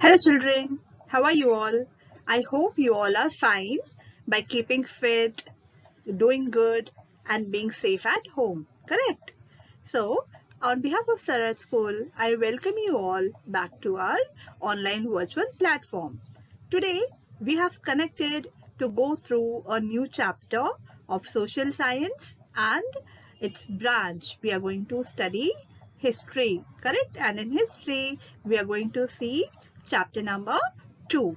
Hello children, how are you all? I hope you all are fine by keeping fit, doing good and being safe at home, correct? So, on behalf of Sarah School, I welcome you all back to our online virtual platform. Today, we have connected to go through a new chapter of social science and its branch. We are going to study history, correct? And in history, we are going to see chapter number 2.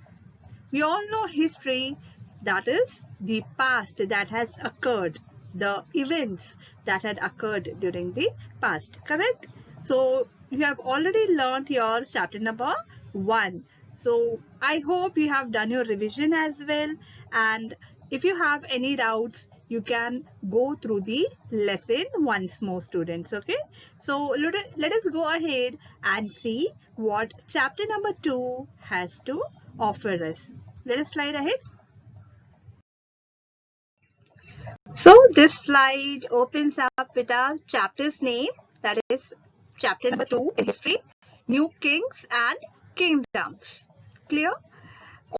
We all know history, that is the past that has occurred, the events that had occurred during the past, correct? So you have already learned your chapter number 1. So I hope you have done your revision as well, and if you have any doubts you can go through the lesson once more, students. Okay, so let us go ahead and see what chapter number 2 has to offer us. Let us slide ahead. So this slide opens up with our chapter's name, that is chapter number 2 in history, new kings and kingdoms. Clear?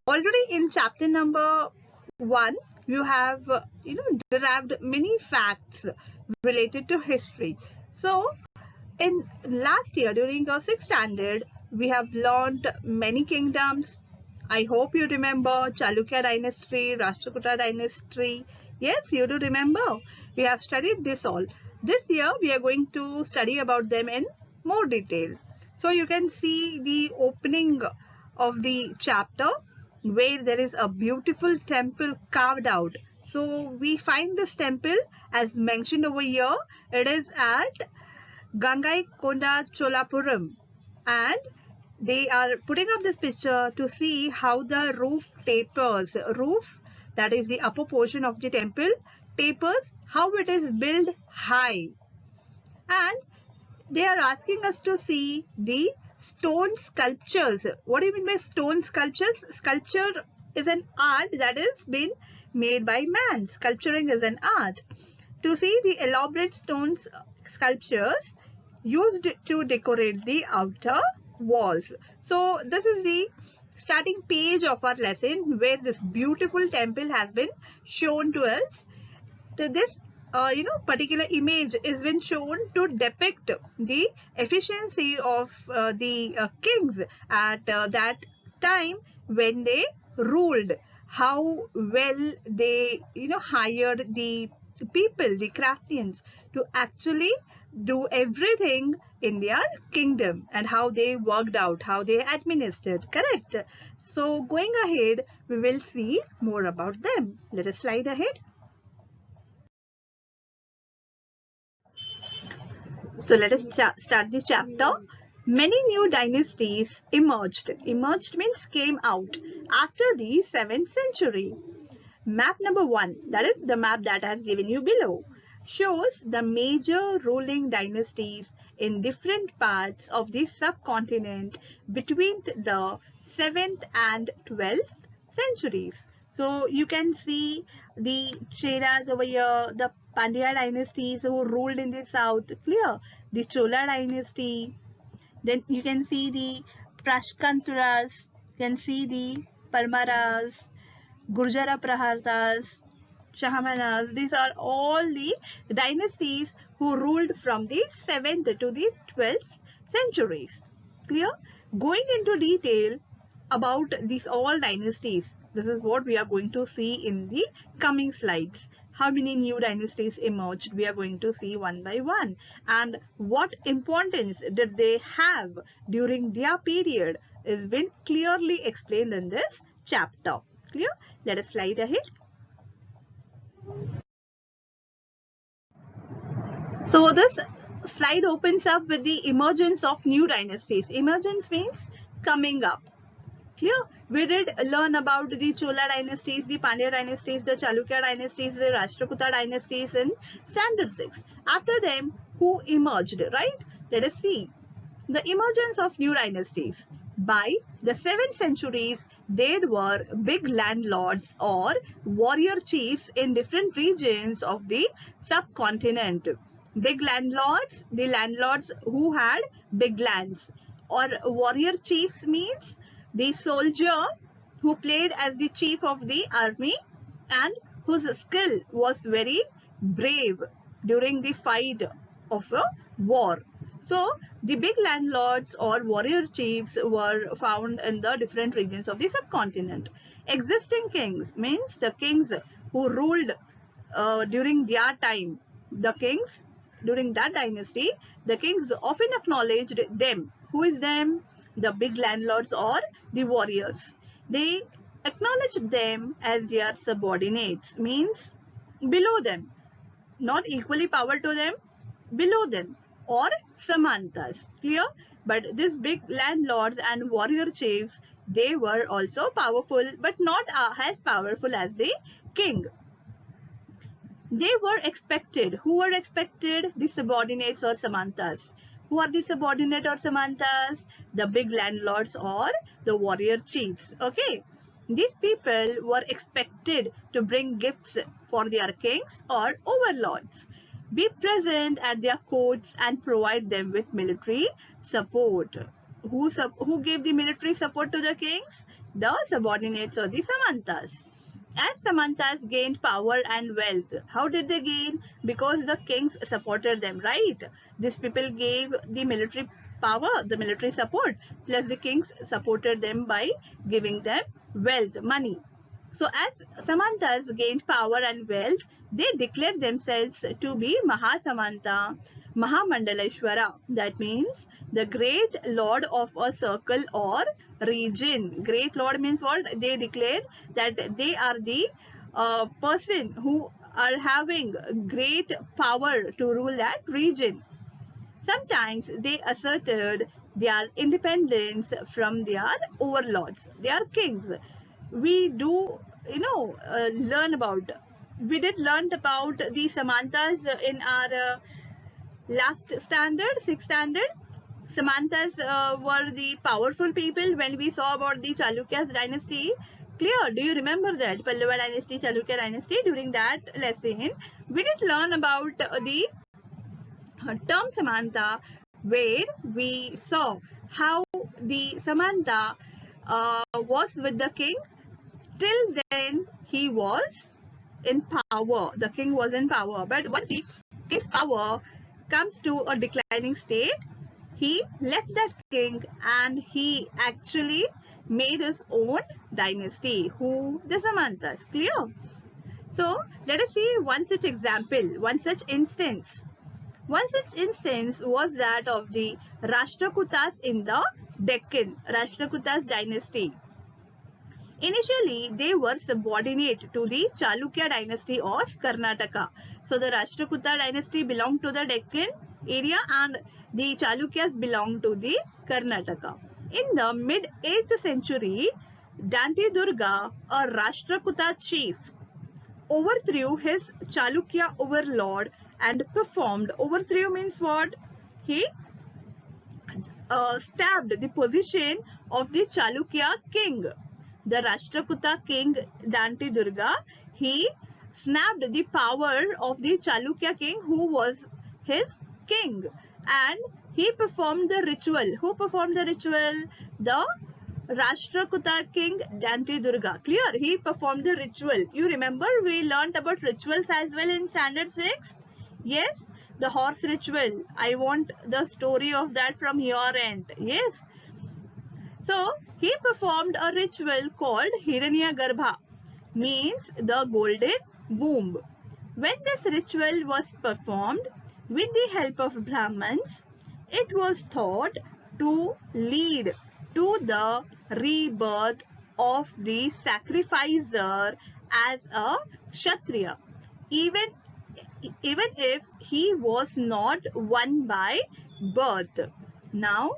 Already in chapter number 1 you have derived many facts related to history. So in last year during your 6th standard we have learned many kingdoms. I hope you remember Chalukya dynasty, Rashtrakuta dynasty. Yes, you do remember. We have studied this all. This year we are going to study about them in more detail. So you can see the opening of the chapter where there is a beautiful temple carved out. So we find this temple as mentioned over here. It is at Gangaikonda Cholapuram, and they are putting up this picture to see how the roof tapers. Roof, that is the upper portion of the temple, tapers, how it is built high. And they are asking us to see the stone sculptures. What do you mean by stone sculptures? Sculpture is an art that is been made by man. Sculpturing is an art. To see the elaborate stone sculptures used to decorate the outer walls. So this is the starting page of our lesson where this beautiful temple has been shown to us. This particular image is been shown to depict the efficiency of the kings at that time when they ruled, how well they hired the people, the craftians, to actually do everything in their kingdom, and how they worked out, how they administered, correct? So going ahead we will see more about them. Let us slide ahead. So let us start the chapter. Many new dynasties emerged. Emerged means came out after the 7th century. Map number 1, that is the map that I have given you below, shows the major ruling dynasties in different parts of the subcontinent between the 7th and 12th centuries. So you can see the Cheras over here, the Pandya dynasties who ruled in the south, clear, the Chola dynasty. Then you can see the Prashkanturas, you can see the Parmaras, Gurjara Praharas, Shahamanas. These are all the dynasties who ruled from the 7th to the 12th centuries. Clear? Going into detail about these all dynasties, this is what we are going to see in the coming slides. How many new dynasties emerged, we are going to see one by one, and what importance did they have during their period is been clearly explained in this chapter. Clear? Let us slide ahead. So this slide opens up with the emergence of new dynasties. Emergence means coming up. Clear? We did learn about the Chola dynasties, the Pandya dynasties, the Chalukya dynasties, the Rashtrakuta dynasties in standard 6. After them, who emerged, right? Let us see. The emergence of new dynasties. By the 7th centuries, there were big landlords or warrior chiefs in different regions of the subcontinent. Big landlords, the landlords who had big lands, or warrior chiefs means the soldier who played as the chief of the army and whose skill was very brave during the fight of a war. So the big landlords or warrior chiefs were found in the different regions of the subcontinent. Existing kings means the kings who ruled during their time. The kings during that dynasty, the kings often acknowledged them. Who is them? The big landlords or the warriors. They acknowledged them as their subordinates, means below them, not equally power to them, below them, or samantas. Clear? But these big landlords and warrior chiefs, they were also powerful, but not as powerful as the king. They were expected. Who were expected? The subordinates or samantas. Who are the subordinate or samantas? The big landlords or the warrior chiefs. Okay. These people were expected to bring gifts for their kings or overlords, be present at their courts and provide them with military support. Who gave the military support to the kings? The subordinates or the samantas. As samantas gained power and wealth, how did they gain? Because the kings supported them, right? These people gave the military power, the military support, plus the kings supported them by giving them wealth, money. So as samantas gained power and wealth, they declared themselves to be Mahasamanta, Mahamandaleshwara. That means the great lord of a circle or region. Great lord means what? They declare that they are the person who are having great power to rule that region. Sometimes they asserted their independence from their overlords, their kings. We do, we did learn about the Samantas in our last standard, 6th standard. Samantas were the powerful people when we saw about the Chalukyas dynasty. Clear? Do you remember that? Pallava dynasty, Chalukya dynasty. During that lesson, we did learn about the term Samanta, where we saw how the Samanta was with the king. Till then, he was in power. The king was in power. But once the king's power comes to a declining state, he left that king and he actually made his own dynasty. Who? The Samantas. Clear? So, let us see one such example, one such instance. One such instance was that of the Rashtrakutas in the Deccan, Rashtrakutas dynasty. Initially, they were subordinate to the Chalukya dynasty of Karnataka. So, the Rashtrakuta dynasty belonged to the Deccan area and the Chalukyas belonged to the Karnataka. In the mid-8th century, Dante Durga, a Rashtrakuta chief, overthrew his Chalukya overlord and performed. Overthrew means what? He stabbed the position of the Chalukya king. The Rashtrakuta king Dante Durga, he snapped the power of the Chalukya king who was his king, and he performed the ritual. Who performed the ritual? The Rashtrakuta king Dante Durga. Clear? He performed the ritual. You remember we learnt about rituals as well in standard 6? Yes, the horse ritual. I want the story of that from your end. Yes. So he performed a ritual called Hiranyagarbha, means the golden womb. When this ritual was performed with the help of Brahmins, it was thought to lead to the rebirth of the sacrificer as a Kshatriya, even if he was not one by birth. Now,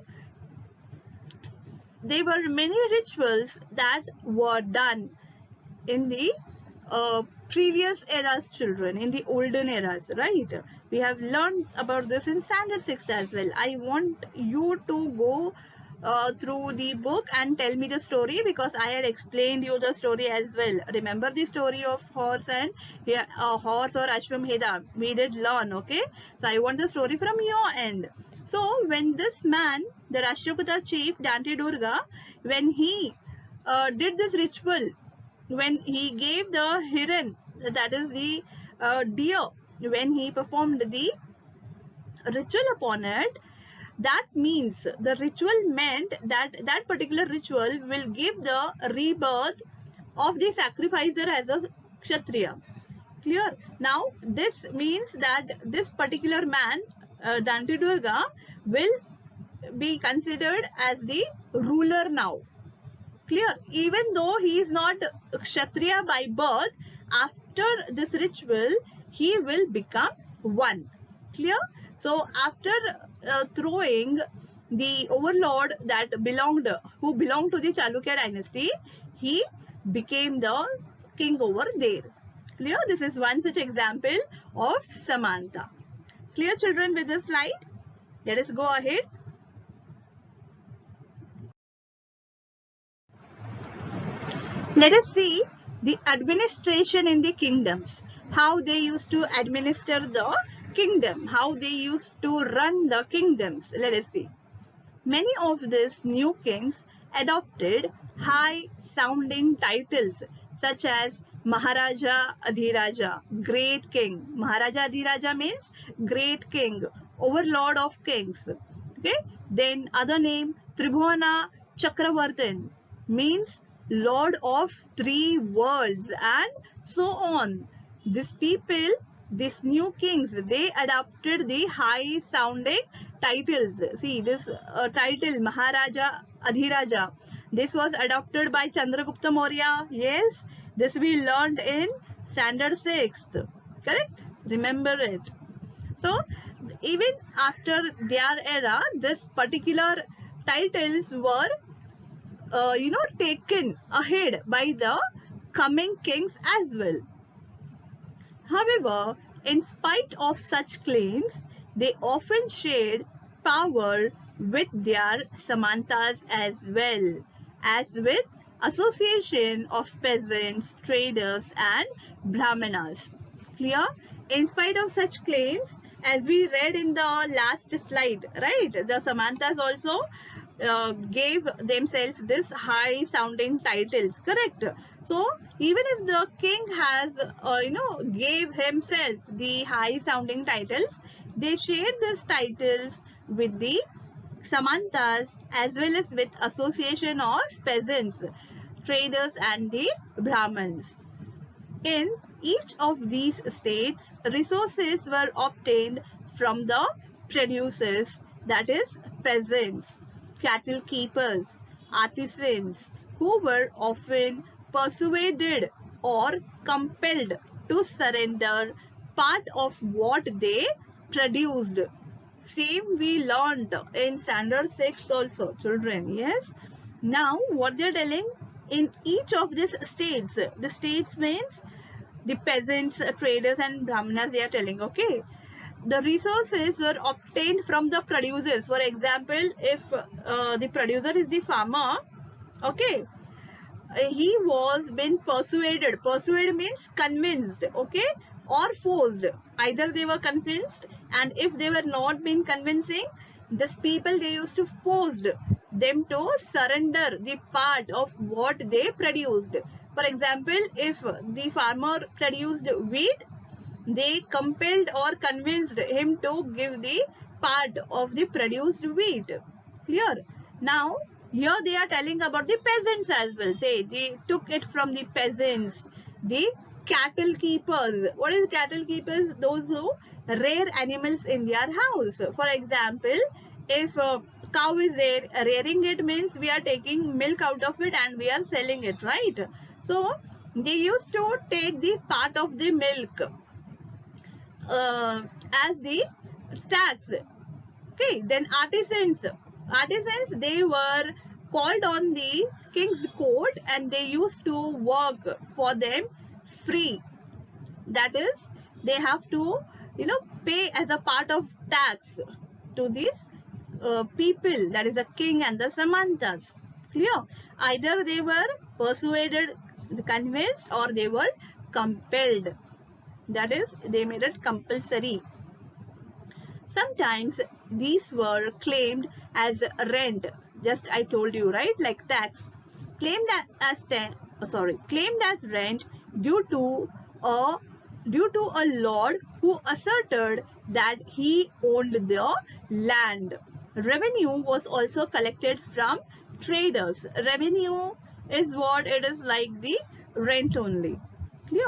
there were many rituals that were done in the previous eras, children, in the olden eras, right? We have learned about this in standard 6 as well. I want you to go through the book and tell me the story, because I had explained you the story as well. Remember the story of horse and horse or Ashwamedha? We did learn, okay? So I want the story from your end. So when this man, the Rashtrakuta chief Dante Durga, when he did this ritual, when he gave the hiran, that is the deer, when he performed the ritual upon it, that means the ritual meant that that particular ritual will give the rebirth of the sacrificer as a kshatriya. Clear? Now this means that this particular man, Dante Durga, will be considered as the ruler now. Clear? Even though he is not kshatriya by birth, after this ritual he will become one. Clear? So after throwing the overlord that who belonged to the Chalukya dynasty, he became the king over there. Clear? This is one such example of Samanta. Clear, children, with this slide? Let us go ahead. Let us see the administration in the kingdoms, how they used to administer the kingdom, how they used to run the kingdoms. Let us see. Many of these new kings adopted high-sounding titles such as Maharaja Adhiraja, Great King. Maharaja Adhiraja means Great King, Overlord of Kings. Okay. Then other name Tribhuwana Chakravartin means Lord of three worlds, and so on. These people, these new kings, they adopted the high sounding titles. See this title Maharaja Adhiraja. This was adopted by Chandragupta Maurya. Yes, this we learned in standard 6th. Correct? Remember it. So even after their era, this particular titles were taken ahead by the coming kings as well. However, in spite of such claims, they often shared power with their Samantas as well, as with association of peasants, traders and Brahmanas. Clear? In spite of such claims, as we read in the last slide, right? The Samantas also gave themselves this high sounding titles, correct? So even if the king has gave himself the high sounding titles, they shared these titles with the Samantas as well as with association of peasants, traders and the Brahmins. In each of these states, resources were obtained from the producers, that is peasants, cattle keepers, artisans, who were often persuaded or compelled to surrender part of what they produced. Same we learned in standard 6 also, children. Yes. Now what they're telling, in each of these states, the states means the peasants, traders and Brahmanas, they are telling, okay, the resources were obtained from the producers. For example, if the producer is the farmer, okay, he was been persuaded. Persuaded means convinced, okay, or forced. Either they were convinced, and if they were not being convincing, these people, they used to forced them to surrender the part of what they produced. For example, if the farmer produced wheat, they compelled or convinced him to give the part of the produced wheat. Clear? Now, here they are telling about the peasants as well. Say, they took it from the peasants. The cattle keepers. What is cattle keepers? Those who rear animals in their house. For example, if a cow is there, rearing it means we are taking milk out of it and we are selling it, right? So, they used to take the part of the milk as the tax. Okay, then artisans, they were called on the king's court and they used to work for them free. That is, they have to pay as a part of tax to these people, that is a king and the Samantas. Clear? Either they were persuaded, convinced, or they were compelled. That is, they made it compulsory. Sometimes these were claimed as rent. Just I told you, right? Like tax. Claimed claimed as rent due to a lord who asserted that he owned the land. Revenue was also collected from traders. Revenue is what it is, like the rent only. Clear?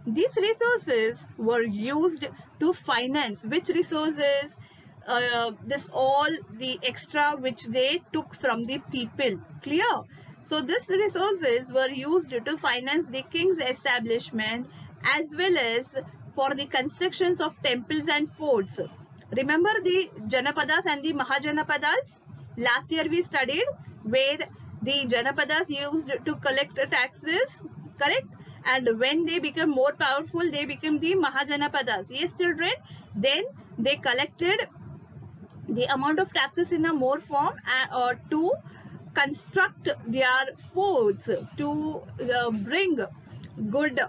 These resources were used to finance which resources? This all the extra which they took from the people. Clear? So these resources were used to finance the king's establishment as well as for the constructions of temples and forts. Remember the Janapadas and the Mahajanapadas? Last year we studied where the Janapadas used to collect taxes, correct? And when they become more powerful, they became the Mahajanapadas. Yes, children. Then they collected the amount of taxes in a more form to construct their forts, to bring good,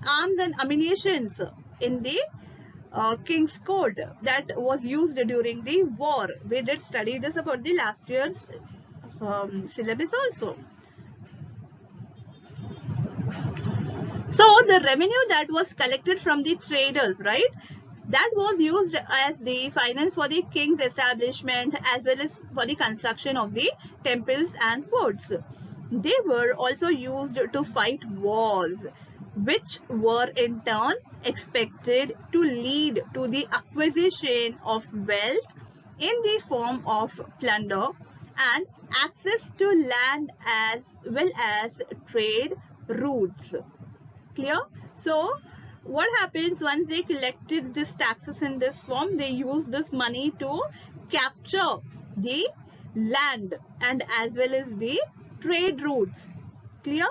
arms and ammunitions in the King's Court that was used during the war. We did study this about the last year's syllabus also. So the revenue that was collected from the traders, right, that was used as the finance for the king's establishment as well as for the construction of the temples and forts. They were also used to fight wars, which were in turn expected to lead to the acquisition of wealth in the form of plunder and access to land as well as trade routes. Clear? So what happens once they collected these taxes in this form? They use this money to capture the land and as well as the trade routes. Clear?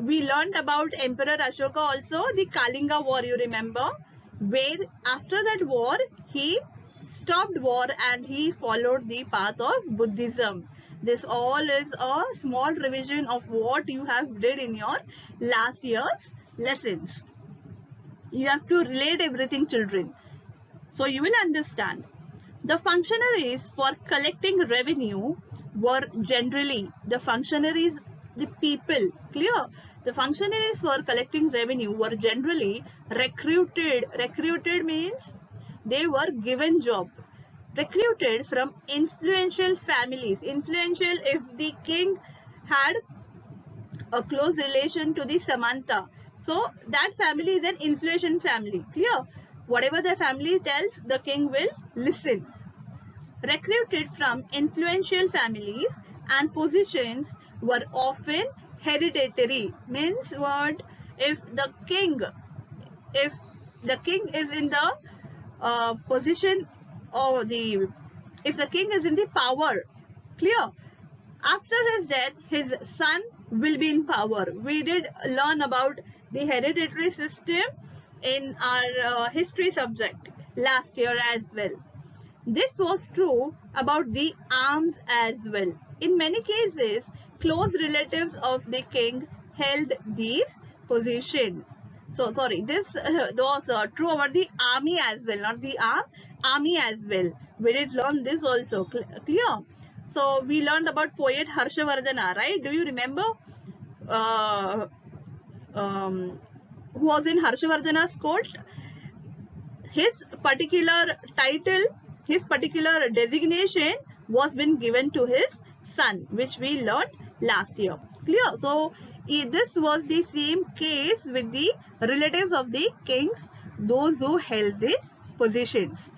We learned about Emperor Ashoka also, the Kalinga war, you remember, where after that war he stopped war and he followed the path of Buddhism. This all is a small revision of what you have did in your last year's lessons. You have to relate everything, children, so you will understand. The functionaries for collecting revenue were generally the people. Clear? The functionaries for collecting revenue were generally recruited. Recruited means they were given job. Recruited from influential families. Influential, if the king had a close relation to the Samanta, so that family is an influential family. Clear? Whatever the family tells, the king will listen. Recruited from influential families and positions were often hereditary. Means what? If the king is in the position, or if the king is in the power, clear, after his death his son will be in power. We did learn about the hereditary system in our history subject last year as well. This was true about the arms as well. In many cases, close relatives of the king held these positions. So sorry, this was true about the army as well, not the army as well. We did learn this also. Clear? So we learned about poet Harshavardhana, right? Do you remember who was in Harshavardhana's court? His particular title, his particular designation was been given to his son, which we learned last year. Clear? So this was the same case with the relatives of the kings, those who held these positions.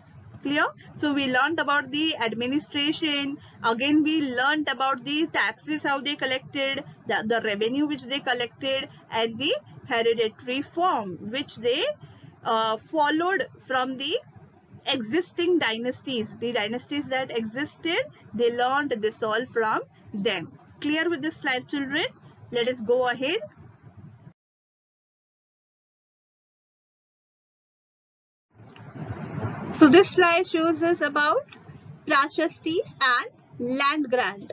Clear? So we learned about the administration. Again we learned about the taxes, how they collected, the revenue which they collected, and the hereditary form which they followed from the existing dynasties. The dynasties that existed, they learned this all from them. Clear with this slide, children? Let us go ahead. So this slide shows us about Prashastis and land grant.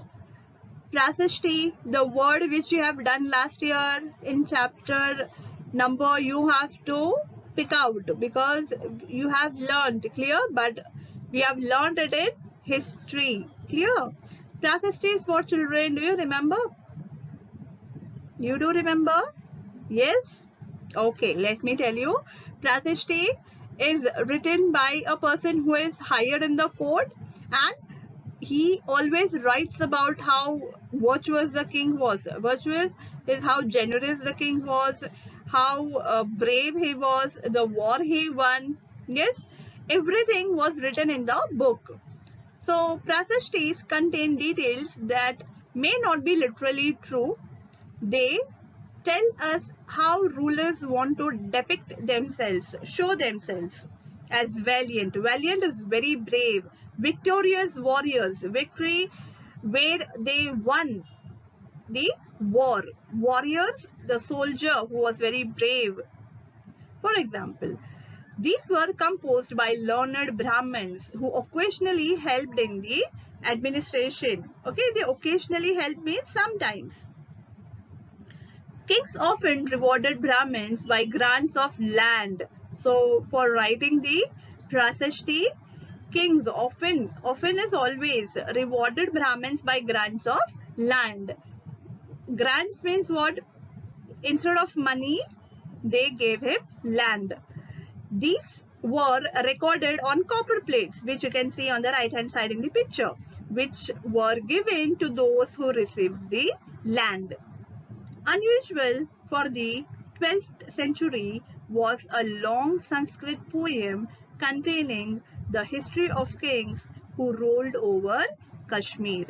Prashasti, the word which you have done last year in chapter number, you have to pick out because you have learned. Clear? But We have learned it in history. Clear? Prasasti for children, do you remember? You do remember? Yes? Okay, let me tell you. Prasasti is written by a person who is hired in the court, and he always writes about how virtuous the king was. Virtuous is how generous the king was, how brave he was, the war he won. Yes, everything was written in the book. So Prasastis contain details that may not be literally true. They tell us how rulers want to depict themselves, show themselves as valiant. Valiant is very brave, victorious warriors, victory where they won the war. Warriors, the soldier who was very brave. For example, these were composed by learned Brahmins who occasionally helped in the administration. Okay, they occasionally helped me sometimes. Kings often rewarded Brahmins by grants of land. So, for writing the Prasasti, kings often is always rewarded Brahmins by grants of land. Grants means what? Instead of money, they gave him land. These were recorded on copper plates, which you can see on the right hand side in the picture, which were given to those who received the land. Unusual for the 12th century was a long Sanskrit poem containing the history of kings who ruled over Kashmir.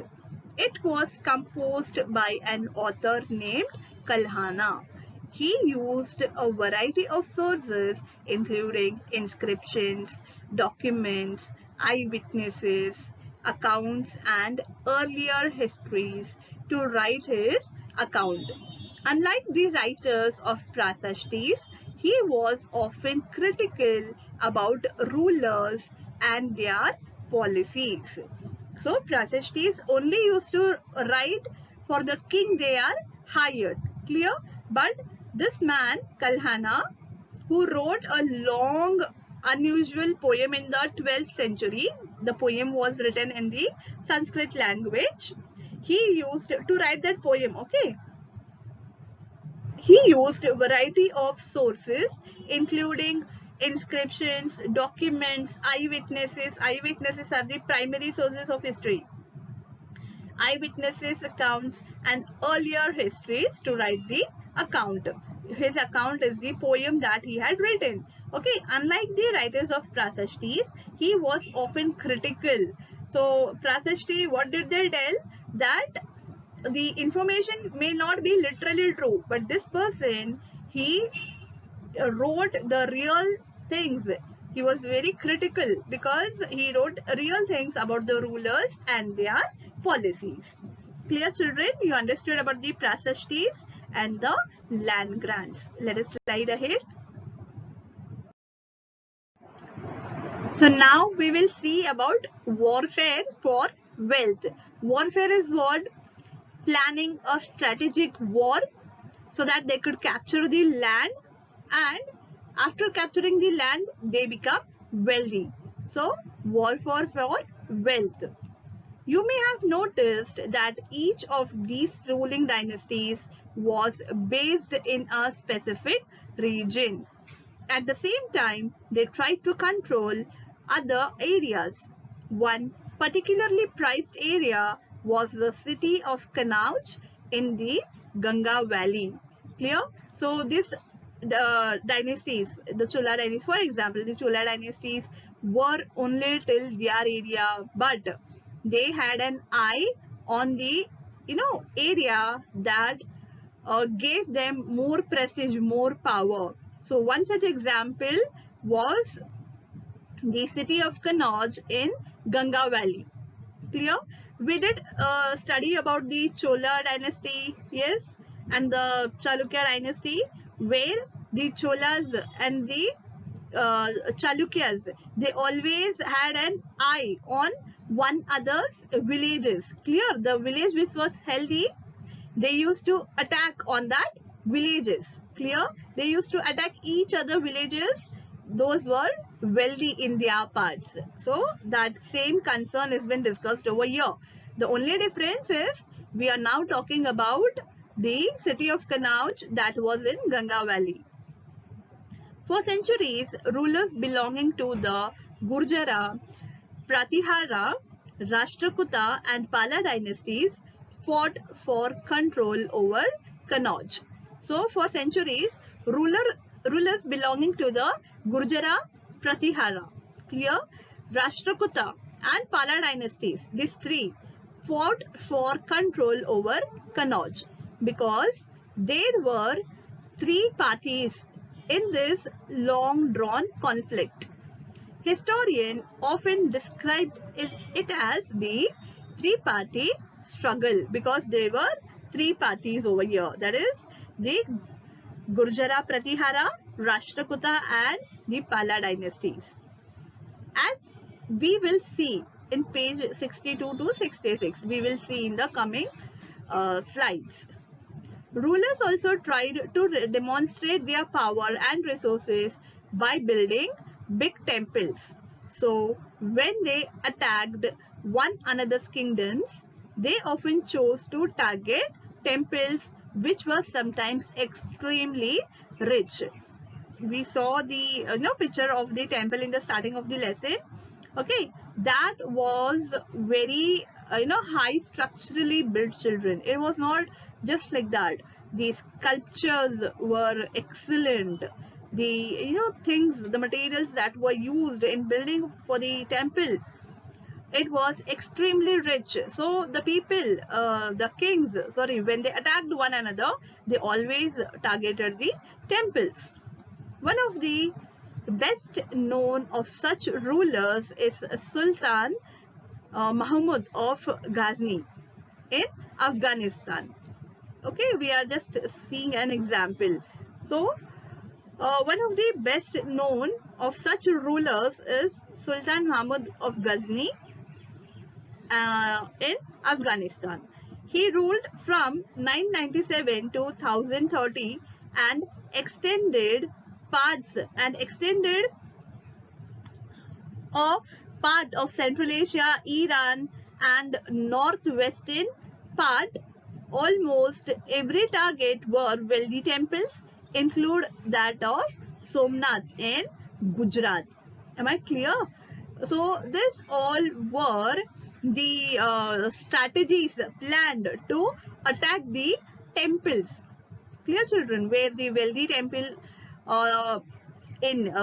It was composed by an author named Kalhana. He used a variety of sources including inscriptions, documents, eyewitnesses, accounts and earlier histories to write his account. Unlike the writers of Prasastis, he was often critical about rulers and their policies. So Prasastis only used to write for the king they are hired. Clear? But this man, Kalhana, who wrote a long, unusual poem in the 12th century, the poem was written in the Sanskrit language. He used to write that poem, okay? He used a variety of sources, including inscriptions, documents, eyewitnesses. Eyewitnesses are the primary sources of history. Eyewitnesses accounts and earlier histories to write the account. His account is the poem that he had written. Okay, unlike the writers of Prasastis, he was often critical. So Prasasti, what did they tell? That the information may not be literally true, but this person, he wrote the real things. He was very critical because he wrote real things about the rulers and their policies. Clear, children? You understood about the Prasastis and the land grants. Let us slide ahead. So now we will see about warfare for wealth. Warfare is what? Planning a strategic war so that they could capture the land, and after capturing the land they become wealthy. So warfare for wealth. You may have noticed that each of these ruling dynasties was based in a specific region. At the same time, they tried to control other areas. One particularly prized area was the city of Kannauj in the Ganga Valley. Clear? So this dynasties, the Chola dynasties, for example, the Chola dynasties were only till their area, but they had an eye on the area that gave them more prestige, more power. So one such example was the city of Kannauj in Ganga Valley. Clear? We did study about the Chola dynasty, yes, and the Chalukya dynasty, where the Cholas and the Chalukyas, they always had an eye on one another's villages. Clear? The village which was healthy, they used to attack on that villages. Clear? They used to attack each other villages those were wealthy in their parts. So that same concern has been discussed over here. The only difference is we are now talking about the city of Kannauj that was in Ganga Valley. For centuries, rulers belonging to the Gurjara, Pratihara, Rashtrakuta and Pala dynasties fought for control over Kannauj. So for centuries, rulers belonging to the Gurjara, Pratihara, clear, Rashtrakuta and Pala dynasties, these three fought for control over Kannauj because there were three parties in this long drawn conflict. Historians often described it as the three-party struggle because there were three parties over here. That is the Gurjara Pratihara, Rashtrakuta and the Pala dynasties. As we will see in page 62 to 66, we will see in the coming slides. Rulers also tried to demonstrate their power and resources by building big temples. So, when they attacked one another's kingdoms, they often chose to target temples which were sometimes extremely rich. We saw the picture of the temple in the starting of the lesson. Okay, that was very high structurally built, children. It was not just like that. The sculptures were excellent. The things, the materials that were used in building for the temple, it was extremely rich. So the people, the kings, sorry, when they attacked one another, they always targeted the temples. One of the best known of such rulers is Sultan Mahmud of Ghazni in Afghanistan. Okay, we are just seeing an example. So, one of the best known of such rulers is Sultan Mahmud of Ghazni in Afghanistan. He ruled from 997 to 1030 and extended a part of Central Asia, Iran and northwestern part. Almost every target were wealthy temples, include that of Somnath in Gujarat. Am I clear? So this all were the strategies planned to attack the temples. Clear, children? Where the wealthy temple in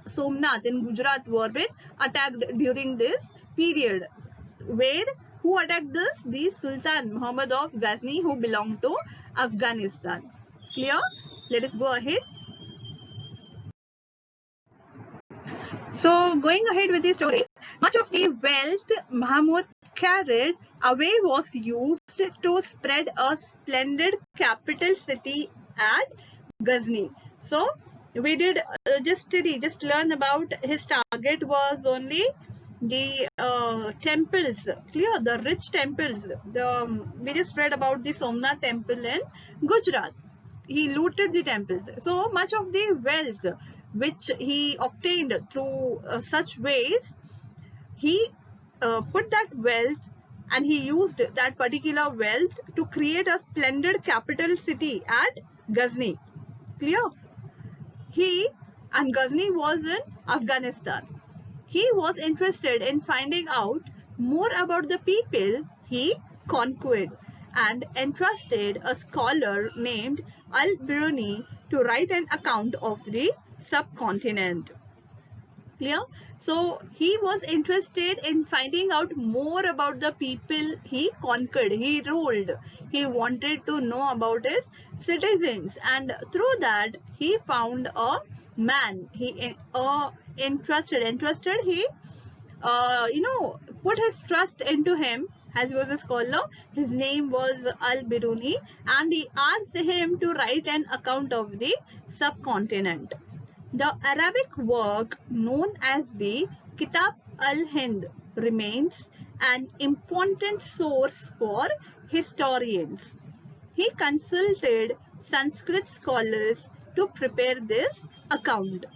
Somnath in Gujarat were been attacked during this period. Where who attacked this? The Sultan Muhammad of Ghazni, who belonged to Afghanistan. Clear? Let us go ahead. So going ahead with the story, much of the wealth Mahmud carried away was used to spread a splendid capital city at Ghazni. So we did just learn about his target was only the temples, clear, the rich temples. We just read about the Somnath temple in Gujarat. He looted the temples. So much of the wealth which he obtained through such ways, he put that wealth and he used that particular wealth to create a splendid capital city at Ghazni. Clear? Ghazni was in Afghanistan. He was interested in finding out more about the people he conquered and entrusted a scholar named Al-Biruni to write an account of the subcontinent. Clear? So he was interested in finding out more about the people he conquered, he ruled. He wanted to know about his citizens, and through that he found a man. He entrusted. He put his trust into him, as he was a scholar. His name was Al-Biruni, and he asked him to write an account of the subcontinent. The Arabic work known as the Kitab al-Hind remains an important source for historians. He consulted Sanskrit scholars to prepare this account.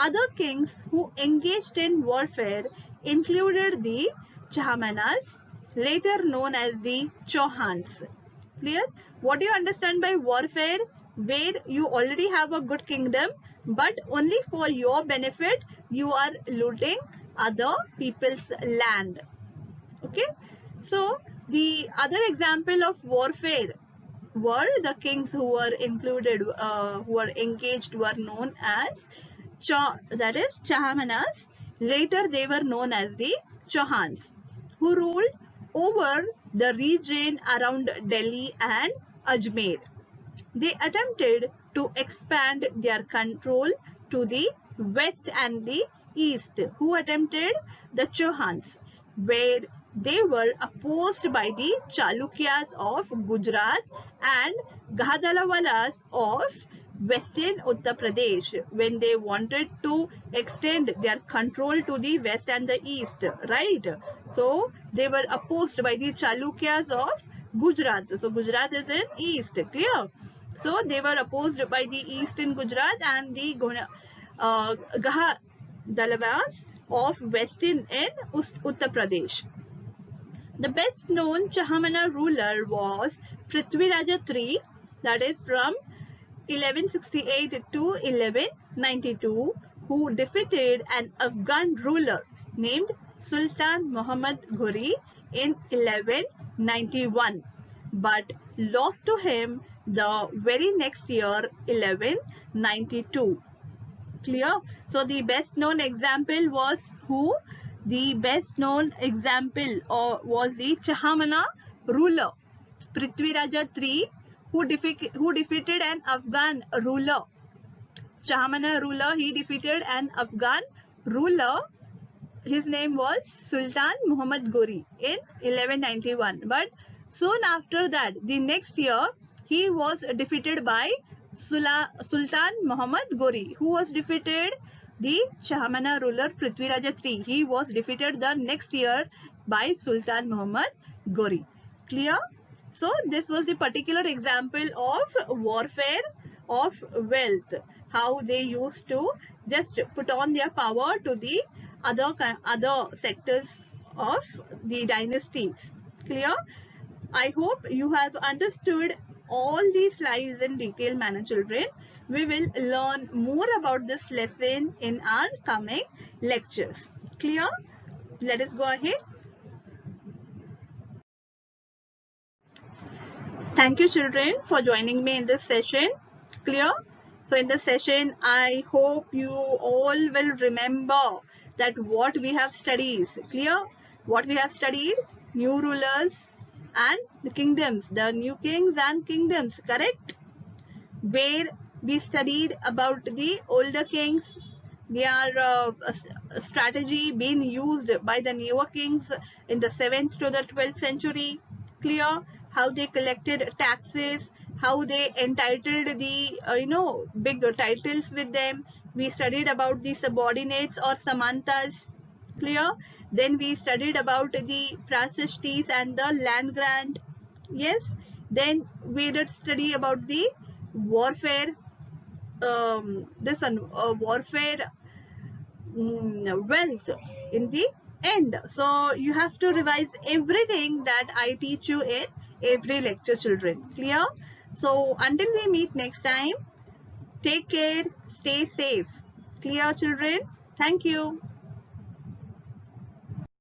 Other kings who engaged in warfare included the Chahamanas, later known as the Chauhans. Clear? What do you understand by warfare? Where you already have a good kingdom, but only for your benefit you are looting other people's land. Okay? So the other example of warfare were the kings who were included, who were engaged, were known as that is Chahamanas. Later they were known as the Chauhans, who ruled over the region around Delhi and Ajmer. They attempted to expand their control to the west and the east. Who attempted? The Chauhans, where they were opposed by the Chalukyas of Gujarat and Ghadalawalas of western Uttar Pradesh, when they wanted to extend their control to the west and the east, right? So they were opposed by the Chalukyas of Gujarat. So Gujarat is in east, clear? So they were opposed by the east in Gujarat and the Ghadalawas of western in Uttar Pradesh. The best known Chahamana ruler was Prithviraja III, that is from 1168 to 1192, who defeated an Afghan ruler named Sultan Muhammad Ghori in 1191, but lost to him the very next year, 1192. Clear? So the best known example was who? The best known example was the Chahamana ruler, Prithviraja III, who defeated an Afghan ruler. Chahamana ruler, he defeated an Afghan ruler. His name was Sultan Muhammad Ghori in 1191. But soon after that, the next year, he was defeated by Sultan Muhammad Ghori, who was defeated the Chahamana ruler Prithviraja III. He was defeated the next year by Sultan Muhammad Ghori. Clear? So this was the particular example of warfare of wealth, how they used to just put on their power to the other sectors of the dynasties. Clear? I hope you have understood all these slides in detail manner, children. We will learn more about this lesson in our coming lectures. Clear? Let us go ahead. Thank you, children, for joining me in this session. Clear? So in this session, I hope you all will remember that what we have studied. Clear? What we have studied? New rulers and the kingdoms, the new kings and kingdoms, correct? Where we studied about the older kings, their strategy being used by the newer kings in the 7th to the 12th century. Clear? How they collected taxes, how they entitled the big titles with them. We studied about the subordinates or samantas. Clear? Then we studied about the prasishtis and the land grant. Yes. Then we did study about the warfare. Warfare wealth in the end. So you have to revise everything that I teach you in every lecture, children. Clear? So until we meet next time, take care, stay safe. Clear, children? Thank you.